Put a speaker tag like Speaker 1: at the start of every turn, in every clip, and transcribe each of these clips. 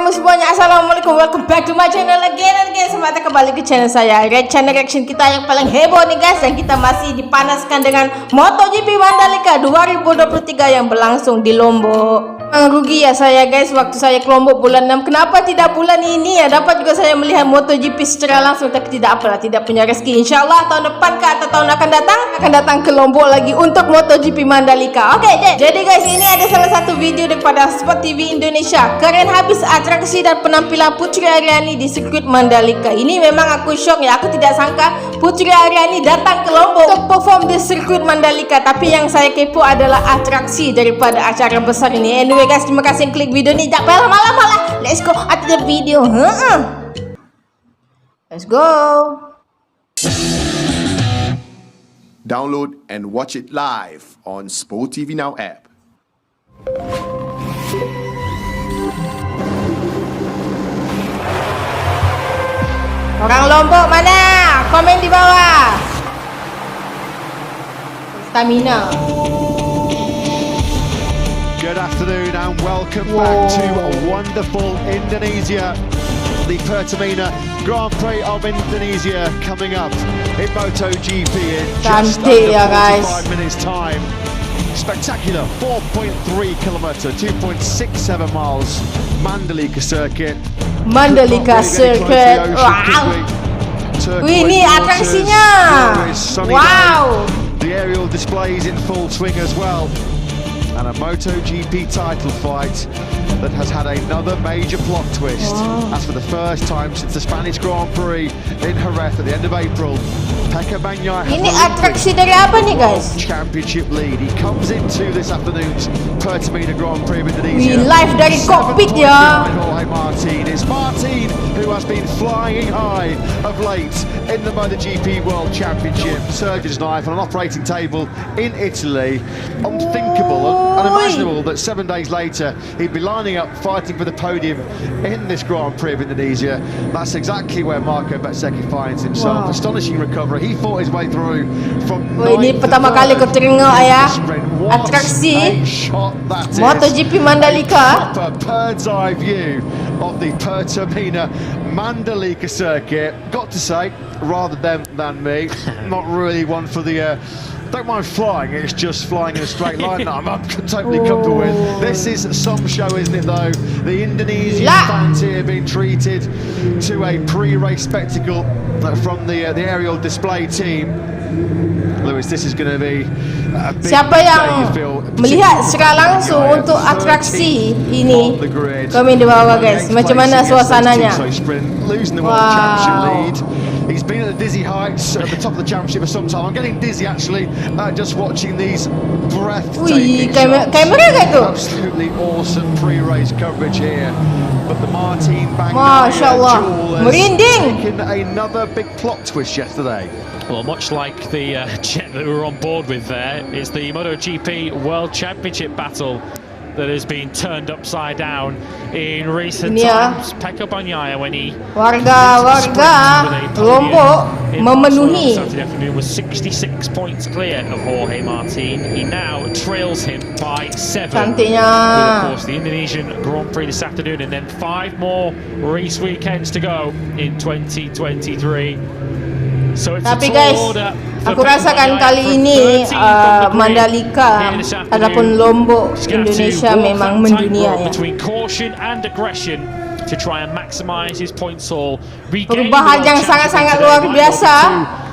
Speaker 1: kamu semuanya, assalamualaikum, welcome back to my channel again and again. Selamat kembali ke channel saya, reaction kita yang paling heboh nih guys. Dan kita masih dipanaskan dengan MotoGP Mandalika 2023 yang berlangsung di Lombok. Rugi ya saya guys, waktu saya ke Lombok bulan 6. Kenapa tidak bulan ini ya? Dapat juga saya melihat MotoGP secara langsung, tapi tidak apalah, tidak punya rezeki. Insyaallah tahun depan atau tahun akan datang ke Lombok lagi untuk MotoGP Mandalika. Oke, jadi guys, ini ada salah satu video daripada Sport TV Indonesia. Keren habis atraksi dan penampilan Putri Ariani di sirkuit Mandalika. Ini memang aku shock ya, aku tidak sangka Putri Ariani datang ke Lombok untuk perform di sirkuit Mandalika. Tapi yang saya kepo adalah atraksi daripada acara besar ini. Anyway guys, terima kasih yang klik video ini. Jangan lama-lama, let's go at the video. Let's go.
Speaker 2: Download and watch it live on Sport TV Now app.
Speaker 1: Orang Lombok mana? Komen di bawah. Stamina.
Speaker 3: Good afternoon and welcome back to wonderful Indonesia. The Pertamina Grand Prix of Indonesia coming up in MotoGP in just under 45 minutes time. Spectacular 4.3 kilometer, 2.67 miles, Mandalika Circuit.
Speaker 1: Mandalika Circuit. Wow. Wih, ini atraksinya. Wow.
Speaker 3: The aerial displays in full swing as well. And a MotoGP title fight that has had another major plot twist. As for the first time since the Spanish Grand Prix in Jerez at the end of April,
Speaker 1: ini atraksi dari apa nih guys?
Speaker 3: Championship lead. He comes into this afternoon's Pertamina Grand Prix of Indonesia.
Speaker 1: We live dari cockpit ya.
Speaker 3: It's Martin who has been flying high of late in the MotoGP World Championship. Surgeon's knife on an operating table in Italy. Unthinkable, unimaginable that 7 days later he'd be lining up fighting for the podium in this Grand Prix of Indonesia. That's exactly where Marco Bezzecchi finds himself. Astonishing recovery. He fought his way through from
Speaker 1: ini pertama kali aku tengok ya atraksi MotoGP Mandalika.
Speaker 3: A bird's eye view of the Pertamina Mandalika circuit. Got to say, rather them than me. Not really one for the don't mind flying, it's just flying in a straight line. No, I'm totally comfortable with. This is some show, isn't it though? The Indonesian fans here being treated to a pre-race spectacle from the aerial display team. Lewis, this is going to be a big
Speaker 1: Siapa yang melihat secara langsung untuk atraksi ini? Komen di bawah guys, macam mana suasananya? Wow.
Speaker 3: He's been at the dizzy heights at the top of the championship for some time. I'm getting dizzy actually just watching these breathtaking shots. Absolutely awesome pre-race coverage here. But the Martin Bangaya jewel has taken another big plot twist yesterday.
Speaker 4: Well, much like the jet that we were on board with there, it's the MotoGP World Championship battle that has been turned upside down in recent times. Pecco Bagnaia, when he
Speaker 1: warga Lombok memenuhi
Speaker 4: Saturday afternoon, was 66 points clear of Jorge Martin. He now trails him by 7.
Speaker 1: Cantiknya.
Speaker 4: With, of course, the Indonesian Grand Prix this afternoon and then 5 more race weekends to go in 2023.
Speaker 1: Tapi guys, aku rasakan kali ini Mandalika ataupun Lombok Indonesia memang mendunia ya. Perubahan yang sangat-sangat luar biasa.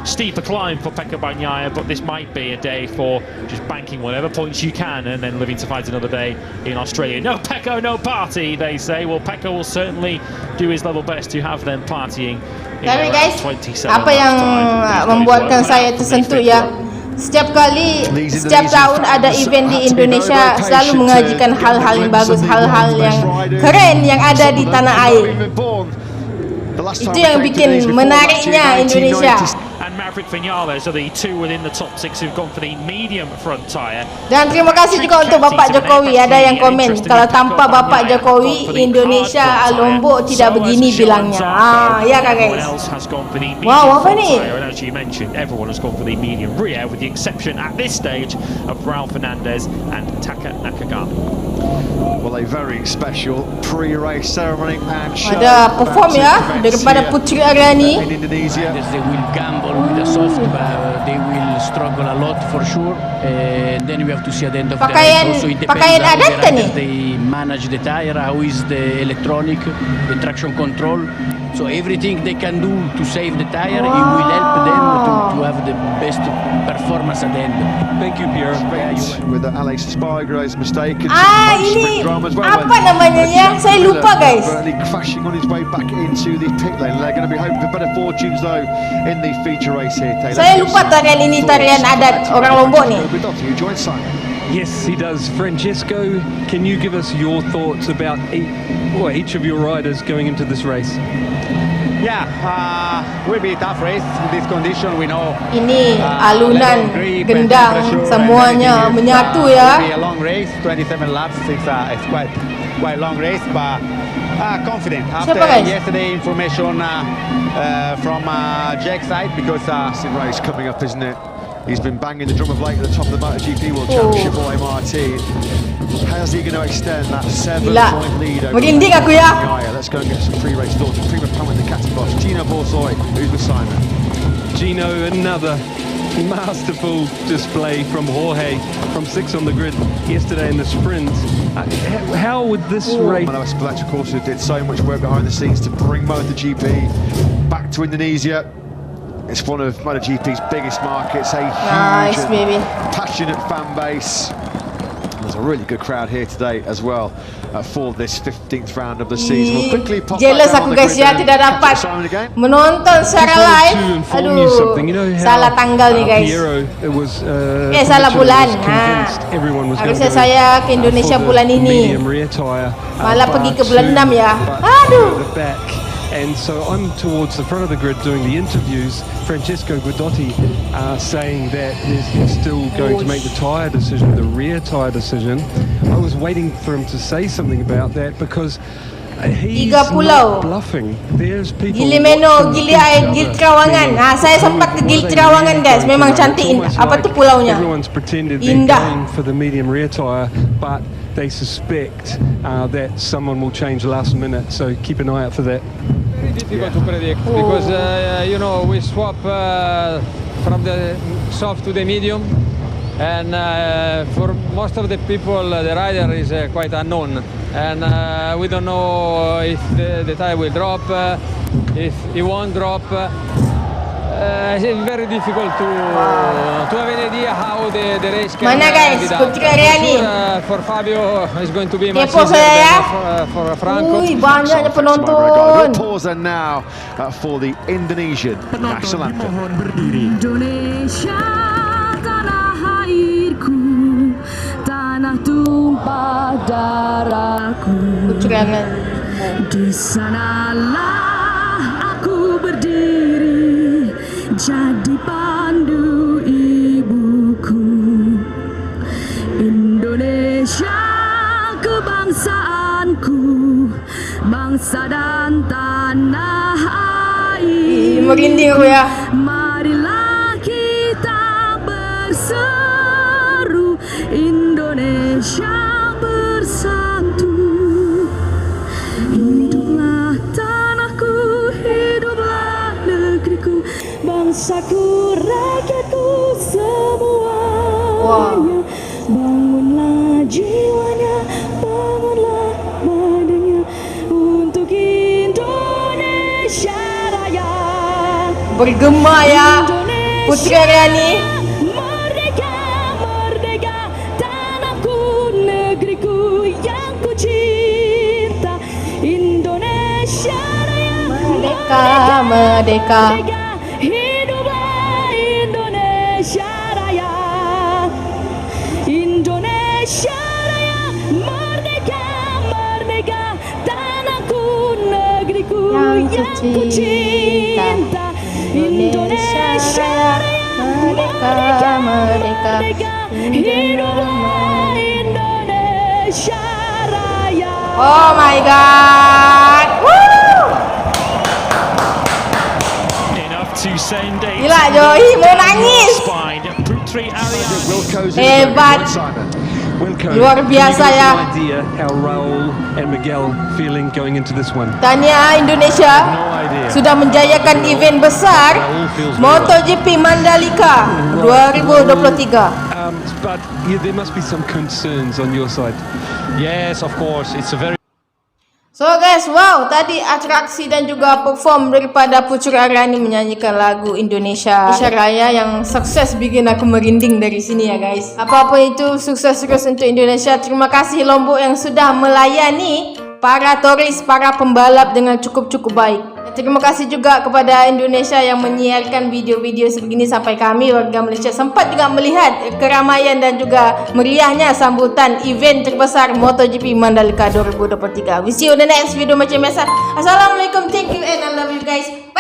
Speaker 4: Steeper climb for Pecco Bagnaia, but this might be a day for just banking whatever points you can and then living to fight another day in Australia. No Pecco, no party, they say. Well, Pecco will certainly do his level best to have them partying.
Speaker 1: Tapi guys, apa yang membuatkan saya tersentuh ya, setiap tahun ada event di Indonesia selalu mengajikan hal-hal yang bagus, hal-hal yang keren yang ada di tanah air. Itu yang bikin menariknya Indonesia.
Speaker 4: And Maverick Vinales are the two within the top 6 who've gone for the medium front tyre.
Speaker 1: Dan terima kasih juga untuk Bapak Jokowi. Ada yang komen kalau tanpa Bapak Jokowi Indonesia Lombok tidak begini bilangnya. Ya kan guys. Wow, apa ni?
Speaker 4: And as you mentioned, everyone has gone for the medium rear with the exception at this stage of Raul Fernandez and Taka Nakagami.
Speaker 3: Well, a very special pre-race ceremony and show.
Speaker 1: Ada perform ya daripada Putri Ariani.
Speaker 3: In Indonesia.
Speaker 5: They will gamble with the soft, but they will struggle a lot for sure. And then we have to see at the end of the race. Also, it depends
Speaker 1: Pakaian
Speaker 5: how
Speaker 1: adat
Speaker 5: the
Speaker 1: kan ni?
Speaker 5: riders, they manage the tire, how is the electronic, the traction control. So everything they can do to save the tire, it will help them to have the best performance at the end.
Speaker 6: Thank you, Pierre.
Speaker 3: With Alex Spargro's mistake. And
Speaker 1: Ini apa namanya ya? Saya lupa guys.
Speaker 3: Crashing on his way back into the pit lane. They're going to be hoping for better fortunes though in the feature race here.
Speaker 1: Saya lupa tarian ini tarian adat orang Lombok ni.
Speaker 6: Yes, he does. Francesco, can you give us your thoughts about each of your riders going into this race?
Speaker 7: Yeah, will be a tough race in this condition. We know.
Speaker 1: Ini alunan gendang semuanya menyatu ya.
Speaker 7: It will be a long race, 27 laps. It's quite long race, but confident after yesterday information from Jack's side because
Speaker 3: it's a race coming up, isn't it? He's been banging the drum of late at the top of the MotoGP World Championship by MRT. How's he going to extend that 7-point lead over
Speaker 1: merinding aku ya.
Speaker 3: Let's go and get some pre-race thoughts. Prima Pam and the Catty Boss. Gino Borsoi, who's with Simon.
Speaker 6: Gino, another masterful display from Jorge from 6 on the grid yesterday in the sprint. How would this race...
Speaker 3: Manuel Espeleta, of course, who did so much work behind the scenes to bring MotoGP back to Indonesia. It's one of MotoGP's biggest markets, a huge and passionate fan base. There's a really good crowd here today as well for this 15th round of the season. We'll quickly pop
Speaker 1: jealous aku guys ya tidak dapat menonton secara live. Aduh, salah tanggal nih guys. Salah bulan. Harusnya saya ke Indonesia bulan ini. Malah pergi ke bulan 6 ya. Aduh.
Speaker 6: And so I'm towards the front of the grid doing the interviews. Francesco Guidotti saying that he's still going to make the tyre decision, the rear tyre decision. I was waiting for him to say something about that because he's not bluffing. There's people
Speaker 1: Gili Meno, Gili Trawangan. Saya sempat ke Gili Trawangan guys. Memang cantik. Apa tu pulaunya?
Speaker 6: Everyone's pretended they're going for the medium rear tyre, but they suspect that someone will change last minute. So keep an eye out for that.
Speaker 8: Very difficult to predict because you know we swap from the soft to the medium, and for most of the people the rider is quite unknown, and we don't know if the tire will drop, if it won't drop. It's very difficult to have an idea how the race can
Speaker 1: guys, Putri Ariani.
Speaker 8: For Fabio is going to be much easier than for Franco.
Speaker 1: Banyaknya penonton.
Speaker 3: We'll pause then now for the Indonesian national anthem.
Speaker 9: Indonesia tanah airku, tanah tumpah darahku. Di sanalah aku berdiri, jadi pandu ibuku. Indonesia kebangsaanku, bangsa dan tanah air.
Speaker 1: Merinding aku ya.
Speaker 9: Marilah kita berseru, Indonesia bersatu. Hiduplah tanahku, hiduplah negeriku, bangsaku, rakyatku semuanya. Bangunlah jiwanya, bangunlah badannya untuk Indonesia Raya.
Speaker 1: Bergema ya Putri Ariani.
Speaker 9: Merdeka, merdeka, tanahku, negeriku yang ku cinta. Indonesia Raya.
Speaker 1: Merdeka, merdeka.
Speaker 9: Hiduplah Indonesia Raya. Indonesia Raya, merdeka, merdeka, tanahku, negeriku yang ku cinta. Indonesia Raya, merdeka, merdeka, hiduplah Indonesia Raya.
Speaker 1: Oh my god. Woo!
Speaker 4: Enough to send a
Speaker 1: Gila Joy, mau nangis.
Speaker 4: Putri Ariani.
Speaker 1: Hebat.
Speaker 6: Wilco,
Speaker 1: Luar
Speaker 6: can you
Speaker 1: biasa
Speaker 6: give us
Speaker 1: ya.
Speaker 6: an idea how Raul and Miguel feeling going into this one?
Speaker 1: Tahniah Indonesia
Speaker 6: No idea.
Speaker 1: sudah menjayakan event besar MotoGP Mandalika 2023.
Speaker 6: But there must be some concerns on your side.
Speaker 4: Yes, of course. It's a very
Speaker 1: So guys, wow, tadi atraksi dan juga perform daripada Putri Ariani menyanyikan lagu Indonesia Raya yang sukses, bikin aku merinding dari sini ya guys. Apa-apa itu, sukses terus untuk Indonesia. Terima kasih Lombok yang sudah melayani para turis, para pembalap dengan cukup baik. Terima kasih juga kepada Indonesia yang menyiarkan video-video sebegini sampai kami warga Malaysia sempat juga melihat keramaian dan juga meriahnya sambutan event terbesar MotoGP Mandalika 2023. We see you in the next video macam biasa. Assalamualaikum, thank you and I love you guys.